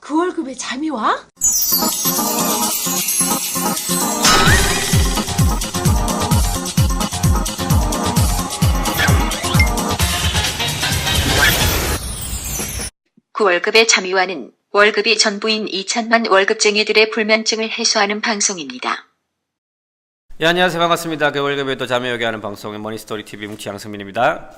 그 월급에 잠이 와? 그 월급의 잠이와는 월급이 전부인 2천만 월급쟁이들의 불면증을 해소하는 방송입니다. 예, 안녕하세요. 반갑습니다. 그 월급에도 잠이 오게 하는 방송의 머니스토리 TV 뭉치 양승민입니다.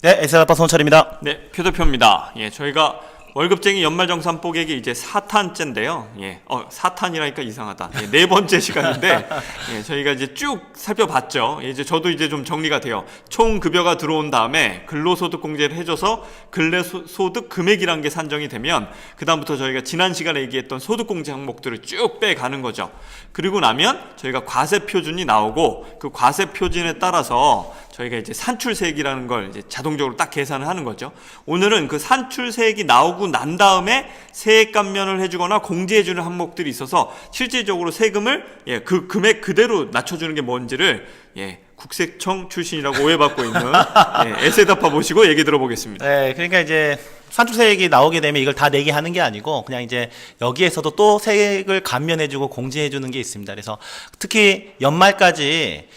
네, 엑셀아빠 손철입니다. 네, 표대표입니다. 예, 저희가 월급쟁이 연말정산 뽀개기 이제 4탄째인데요. 예, 4탄이라니까 이상하다. 예, 네 번째 시간인데, 예, 저희가 이제 쭉 살펴봤죠. 이제 저도 이제 좀 정리가 돼요. 총 급여가 들어온 다음에 근로소득 공제를 해줘서 근로소득 금액이란 게 산정이 되면, 그다음부터 저희가 지난 시간에 얘기했던 소득 공제 항목들을 쭉 빼가는 거죠. 그리고 나면 저희가 과세 표준이 나오고, 그 과세 표준에 따라서 저희가 이제 산출세액이라는 걸 이제 자동적으로 딱 계산을 하는 거죠. 오늘은 그 산출세액이 나오고 난 다음에 세액 감면을 해주거나 공제해주는 항목들이 있어서 실질적으로 세금을 그 금액 그대로 낮춰주는 게 뭔지를 국세청 출신이라고 오해받고 있는 에세다파 모시고 얘기 들어보겠습니다. 네, 그러니까 이제 산출세액이 나오게 되면 이걸 다 내게 하는 게 아니고 그냥 이제 여기에서도 또 세액을 감면해주고 공제해주는 게 있습니다. 그래서 특히 연말까지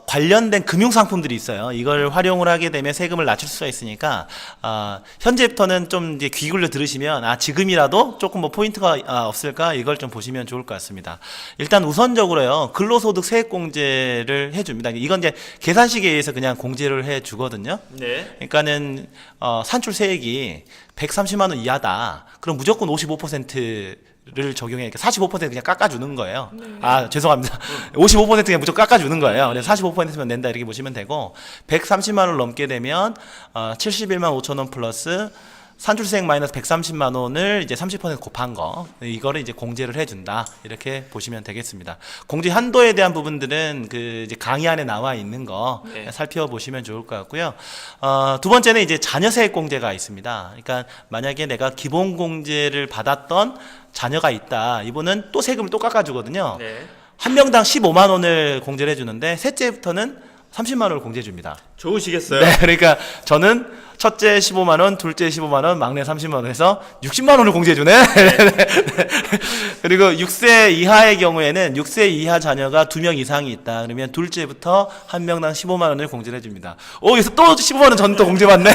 관련된 금융상품들이 있어요. 이걸 활용을 하게 되면 세금을 낮출 수가 있으니까, 현재부터는 좀 이제 귀 굴려 들으시면, 지금이라도 조금 뭐 포인트가 없을까? 이걸 좀 보시면 좋을 것 같습니다. 일단 우선적으로요, 근로소득 세액공제를 해줍니다. 이건 이제 계산식에 의해서 그냥 공제를 해주거든요. 네. 그러니까는, 산출세액이 130만원 이하다. 그럼 무조건 55%를 적용해. 45% 그냥 깎아주는 거예요. 죄송합니다. 55% 그냥 무조건 깎아주는 거예요. 그래서 45%면 낸다 이렇게 보시면 되고, 130만 원을 넘게 되면 71만 5천 원 플러스 산출세액 마이너스 130만 원을 이제 30% 곱한 거, 이거를 이제 공제를 해준다 이렇게 보시면 되겠습니다. 공제 한도에 대한 부분들은 그 이제 강의 안에 나와 있는 거 살펴보시면 좋을 것 같고요. 두 번째는 이제 자녀세액 공제가 있습니다. 그러니까 만약에 내가 기본 공제를 받았던 자녀가 있다, 이분은 또 세금을 또 깎아주거든요. 한 명당 15만 원을 공제를 해주는데 셋째부터는 30만 원을 공제해 줍니다. 좋으시겠어요? 네, 그러니까 저는 첫째 15만 원, 둘째 15만 원, 막내 30만 원 해서 60만 원을 공제해 주네. 그리고 6세 이하의 경우에는 6세 이하 자녀가 2명 이상이 있다. 그러면 둘째부터 한 명당 15만 원을 공제를 해 줍니다. 여기서 또 15만 원 전 또 공제 받네.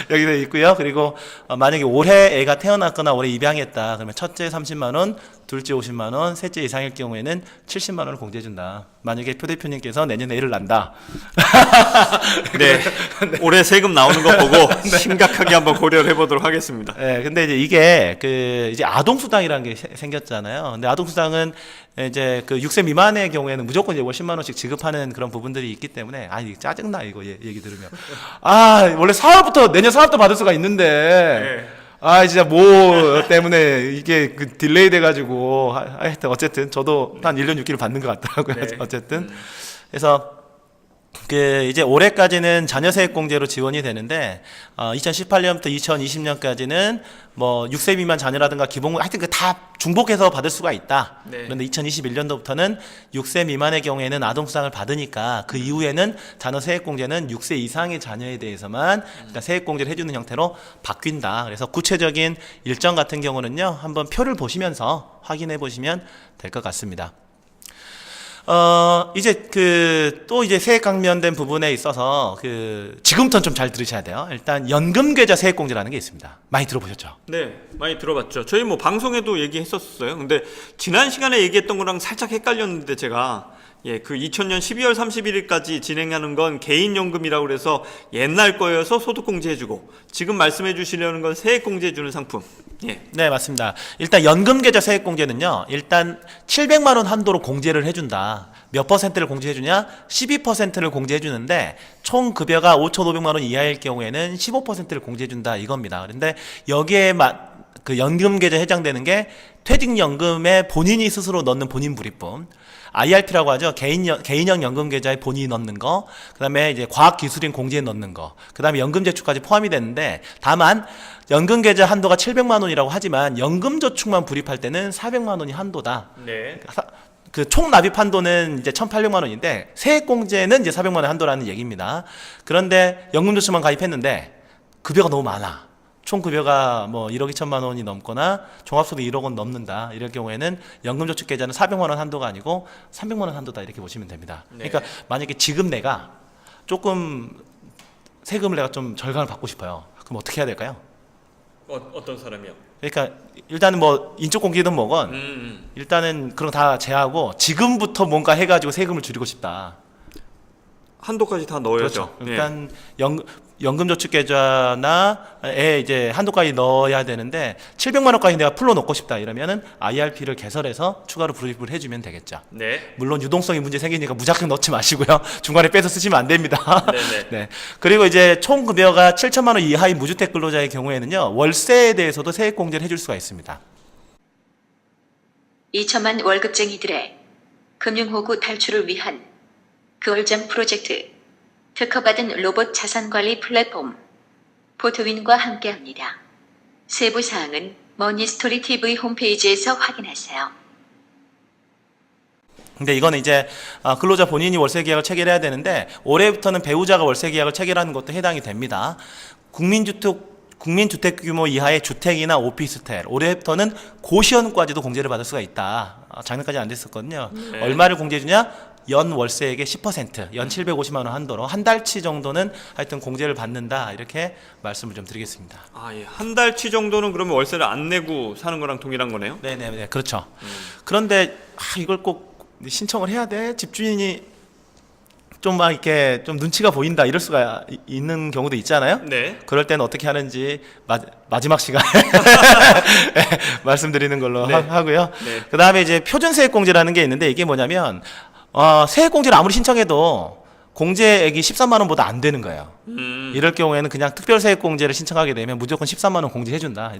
여기도 있고요. 그리고 만약에 올해 애가 태어났거나 올해 입양했다. 그러면 첫째 30만 원, 둘째 50만 원, 셋째 이상일 경우에는 70만 원을 공제해 준다. 만약에 표 대표님께서 내년에 애를 낳는다. 네. 올해 세금 나오는 거 보고 심각하게 한번 고려를 해보도록 하겠습니다. 네, 근데 이제 이게 이제 아동수당이라는 게 생겼잖아요. 근데 아동수당은 이제 그 6세 미만의 경우에는 무조건 이제 월 10만 원씩 지급하는 그런 부분들이 있기 때문에, 이거 짜증나, 이거 얘기 들으면. 원래 4월부터, 내년 4월부터 받을 수가 있는데, 진짜 뭐 때문에 이게 그 딜레이 돼가지고, 하여튼 어쨌든 저도 한 1년 6개월 받는 것 같더라고요. 어쨌든. 그래서 이제 올해까지는 자녀세액 공제로 지원이 되는데, 2018년부터 2020년까지는 뭐 6세 미만 자녀라든가 기본, 하여튼 그 다 중복해서 받을 수가 있다. 그런데 2021년도부터는 6세 미만의 경우에는 아동수당을 받으니까 그 이후에는 자녀세액 공제는 6세 이상의 자녀에 대해서만 그러니까 세액 공제를 해주는 형태로 바뀐다. 그래서 구체적인 일정 같은 경우는요, 한번 표를 보시면서 확인해 보시면 될 것 같습니다. 이제 또 이제 세액 감면된 부분에 있어서 지금부터는 좀 잘 들으셔야 돼요. 일단 연금계좌 세액공제라는 게 있습니다. 많이 들어보셨죠? 네, 많이 들어봤죠. 저희 뭐 방송에도 얘기했었어요. 근데 지난 시간에 얘기했던 거랑 살짝 헷갈렸는데 제가 그 2000년 12월 31일까지 진행하는 건 개인연금이라고 그래서 옛날 거여서 소득공제 해주고, 지금 말씀해 주시려는 건 세액공제 해주는 상품. 네, 맞습니다. 일단 연금계좌 세액공제는요, 일단 700만 원 한도로 공제를 해준다. 몇 퍼센트를 공제해주냐? 12%를 공제해주는데, 총 급여가 5,500만 원 이하일 경우에는 15%를 공제해준다, 이겁니다. 그런데 여기에 그 연금계좌에 해당되는 게 퇴직연금에 본인이 스스로 넣는 본인 불입분, IRP라고 하죠. 개인형 연금계좌에 본인이 넣는 거, 그 다음에 이제 과학기술인 공제에 넣는 거, 그 다음에 연금저축까지 포함이 되는데, 다만 연금계좌 한도가 700만 원이라고 하지만 연금저축만 불입할 때는 400만 원이 한도다. 네. 그 총 납입 한도는 이제 1,800만 원인데 세액공제는 이제 400만 원 한도라는 얘기입니다. 그런데 연금저축만 가입했는데 급여가 너무 많아. 총 급여가 뭐 1억 2천만 원이 넘거나 종합소득 1억 원 넘는다. 이럴 경우에는 연금저축 계좌는 400만 원 한도가 아니고 300만 원 한도다 이렇게 보시면 됩니다. 네. 그러니까 만약에 지금 내가 조금 세금을 내가 좀 절감을 받고 싶어요. 그럼 어떻게 해야 될까요? 어떤 사람이요? 그러니까 일단은 뭐 인적 공개든 뭐건 일단은 그런 거 다 제하고 지금부터 뭔가 해가지고 세금을 줄이고 싶다. 한도까지 다 넣어야죠. 그렇죠. 일단 연금저축계좌나에 이제 한도까지 넣어야 되는데 700만 원까지 내가 풀로 넣고 싶다 이러면은 IRP를 개설해서 추가로 불입을 해주면 되겠죠. 네. 물론 유동성이 문제 생기니까 무작정 넣지 마시고요. 중간에 빼서 쓰시면 안 됩니다. 네네. 네. 그리고 이제 총 급여가 7천만 원 이하의 무주택 근로자의 경우에는요. 월세에 대해서도 세액 공제를 해줄 수가 있습니다. 2천만 월급쟁이들의 금융호구 탈출을 위한 그월잠 프로젝트 특허받은 로봇 자산관리 플랫폼 포토윈과 함께합니다. 세부 사항은 머니스토리 TV 홈페이지에서 확인하세요. 근데 이거는 이제 근로자 본인이 월세 계약을 체결해야 되는데 올해부터는 배우자가 월세 계약을 체결하는 것도 해당이 됩니다. 국민주택 규모 이하의 주택이나 오피스텔 올해부터는 고시원까지도 공제를 받을 수가 있다. 작년까지 안 됐었거든요. 네. 얼마를 공제해주냐? 연 월세액의 10%, 연 750만 원 한도로 한 달치 정도는 하여튼 공제를 받는다. 이렇게 말씀을 좀 드리겠습니다. 아, 예. 한 달치 정도는 그러면 월세를 안 내고 사는 거랑 동일한 거네요? 네네네, 그렇죠. 그런데 이걸 꼭 신청을 해야 돼? 집주인이 좀 막 이렇게 좀 눈치가 보인다 이럴 수가 있는 경우도 있잖아요. 네. 그럴 때는 어떻게 하는지 마지막 시간에 말씀드리는 걸로 네. 하고요. 네. 그 다음에 이제 표준세액공제라는 게 있는데 이게 뭐냐면 세액공제를 아무리 신청해도 공제액이 13만 원보다 안 되는 거예요. 이럴 경우에는 그냥 특별세액공제를 신청하게 되면 무조건 13만 원 공제해준다.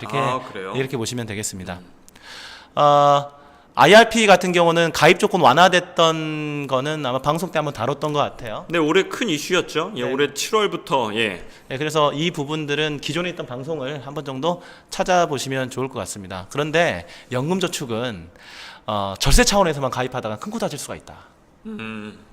그래요? 이렇게 보시면 되겠습니다. IRP 같은 경우는 가입 조건 완화됐던 거는 아마 방송 때 한번 다뤘던 것 같아요. 네, 올해 큰 이슈였죠. 예, 네. 올해 7월부터 예. 네, 그래서 이 부분들은 기존에 있던 방송을 한 번 정도 찾아보시면 좋을 것 같습니다. 그런데 연금저축은 절세 차원에서만 가입하다가 큰 코 다칠 수가 있다.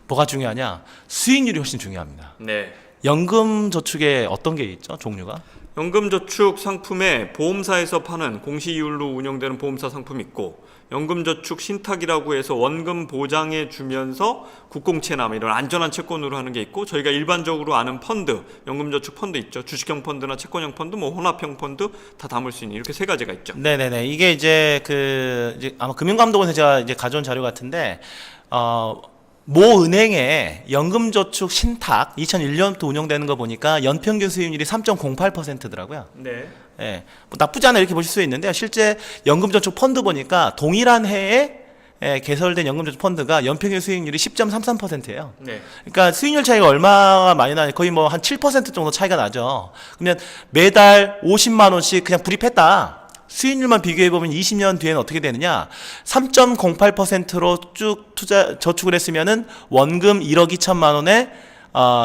뭐가 중요하냐? 수익률이 훨씬 중요합니다. 네. 연금저축에 어떤 게 있죠? 종류가? 연금저축 상품에 보험사에서 파는 공시이율로 운영되는 보험사 상품이 있고 연금저축 신탁이라고 해서 원금 보장해 주면서 국공채나 이런 안전한 채권으로 하는 게 있고 저희가 일반적으로 아는 펀드, 연금저축 펀드 있죠. 주식형 펀드나 채권형 펀드, 뭐 혼합형 펀드 다 담을 수 있는 이렇게 세 가지가 있죠. 네네네. 이게 이제 이제 아마 금융감독원에서 제가 이제 가져온 자료 같은데 모 은행의 연금저축 신탁 2001년부터 운영되는 거 보니까 연평균 수익률이 3.08%더라고요. 네. 예, 뭐 나쁘지 않아 이렇게 보실 수 있는데요. 실제 연금저축 펀드 보니까 동일한 해에 개설된 연금저축 펀드가 연평균 수익률이 10.33%예요. 네. 그러니까 수익률 차이가 얼마나 많이 나냐? 거의 뭐 한 7% 정도 차이가 나죠. 그러면 매달 50만 원씩 그냥 불입했다. 수익률만 비교해보면 20년 뒤에는 어떻게 되느냐? 3.08%로 쭉 저축을 했으면은 원금 1억 2천만 원에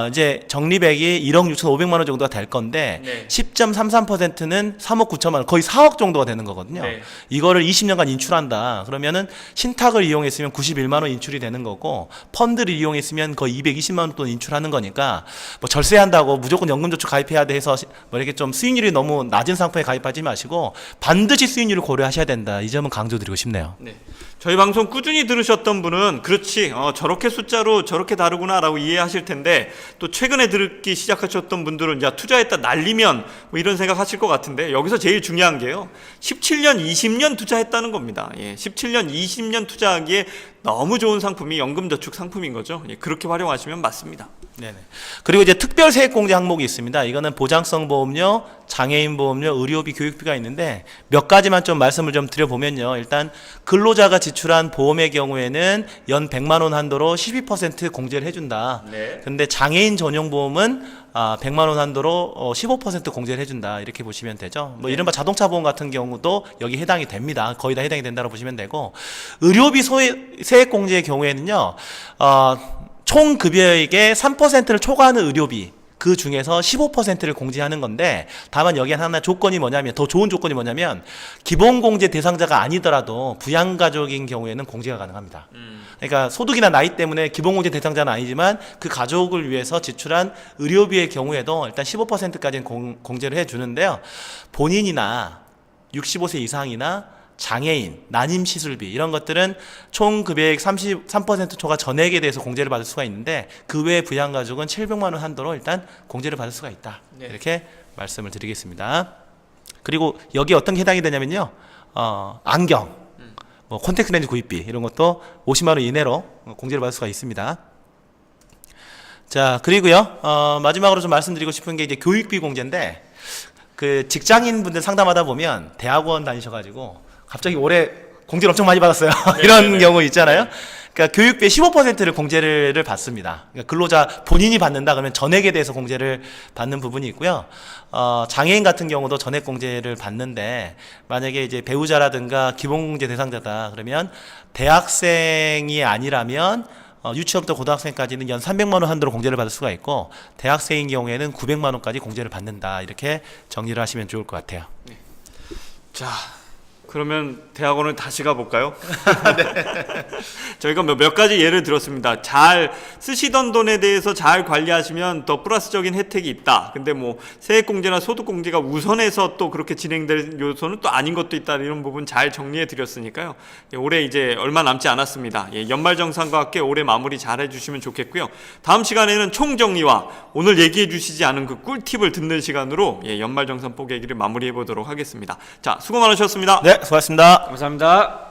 이제 적립액이 1억 6,500만 원 정도가 될 건데 네. 10.33%는 3억 9천만 원, 거의 4억 정도가 되는 거거든요. 네. 이거를 20년간 인출한다. 그러면은 신탁을 이용했으면 91만 원 인출이 되는 거고 펀드를 이용했으면 거의 220만 원 돈 인출하는 거니까 뭐 절세한다고 무조건 연금저축 가입해야 돼 해서 뭐 이렇게 좀 수익률이 너무 낮은 상품에 가입하지 마시고 반드시 수익률을 고려하셔야 된다. 이 점은 강조드리고 싶네요. 네. 저희 방송 꾸준히 들으셨던 분은 그렇지 저렇게 숫자로 저렇게 다르구나라고 이해하실 텐데 또 최근에 듣기 시작하셨던 분들은 야 투자했다 날리면 뭐 이런 생각하실 것 같은데 여기서 제일 중요한 게요 17년 20년 투자했다는 겁니다. 예, 17년 20년 투자하기에 너무 좋은 상품이 연금저축 상품인 거죠. 예, 그렇게 활용하시면 맞습니다. 네네. 그리고 이제 특별 세액 공제 항목이 있습니다. 이거는 보장성 보험료, 장애인 보험료, 의료비, 교육비가 있는데 몇 가지만 좀 말씀을 좀 드려보면요. 일단 근로자가 지출한 보험의 경우에는 연 100만 원 한도로 12% 공제를 해준다. 네. 근데 장애인 전용 보험은 100만 원 한도로 15% 공제를 해준다. 이렇게 보시면 되죠. 뭐 이른바 자동차 보험 같은 경우도 여기 해당이 됩니다. 거의 다 해당이 된다고 보시면 되고 의료비 세액 공제의 경우에는요. 총 급여액의 3%를 초과하는 의료비 그 중에서 15%를 공제하는 건데, 다만 여기에 하나 조건이 뭐냐면, 더 좋은 조건이 뭐냐면 기본공제 대상자가 아니더라도 부양가족인 경우에는 공제가 가능합니다. 그러니까 소득이나 나이 때문에 기본공제 대상자는 아니지만 그 가족을 위해서 지출한 의료비의 경우에도 일단 15%까지는 공제를 해주는데요. 본인이나 65세 이상이나 장애인, 난임시술비 이런 것들은 총 금액 33% 초과 전액에 대해서 공제를 받을 수가 있는데, 그 외에 부양가족은 700만 원 한도로 일단 공제를 받을 수가 있다. 네. 이렇게 말씀을 드리겠습니다. 그리고 여기 어떤 게 해당이 되냐면요. 안경, 뭐 콘택트 렌즈 구입비 이런 것도 50만 원 이내로 공제를 받을 수가 있습니다. 자, 그리고요. 마지막으로 좀 말씀드리고 싶은 게 이제 교육비 공제인데, 그 직장인 분들 상담하다 보면 대학원 다니셔가지고 갑자기 올해 공제를 엄청 많이 받았어요. 이런 경우 있잖아요. 그러니까 교육비 15%를 공제를 받습니다. 그러니까 근로자 본인이 받는다 그러면 전액에 대해서 공제를 받는 부분이 있고요. 장애인 같은 경우도 전액 공제를 받는데, 만약에 이제 배우자라든가 기본공제 대상자다 그러면 대학생이 아니라면 유치원부터 고등학생까지는 연 300만 원 한도로 공제를 받을 수가 있고, 대학생인 경우에는 900만 원까지 공제를 받는다. 이렇게 정리를 하시면 좋을 것 같아요. 자, 그러면 대학원을 다시 가볼까요? 저희가 몇 가지 예를 들었습니다. 잘 쓰시던 돈에 대해서 잘 관리하시면 더 플러스적인 혜택이 있다. 근데 뭐 세액공제나 소득공제가 우선해서 또 그렇게 진행될 요소는 또 아닌 것도 있다. 이런 부분 잘 정리해 드렸으니까요. 올해 이제 얼마 남지 않았습니다. 연말정산과 함께 올해 마무리 잘 해주시면 좋겠고요. 다음 시간에는 총정리와 오늘 얘기해 주시지 않은 그 꿀팁을 듣는 시간으로 연말정산 뽀개기를 마무리해 보도록 하겠습니다. 자, 수고 많으셨습니다. 네, 수고하셨습니다. 감사합니다.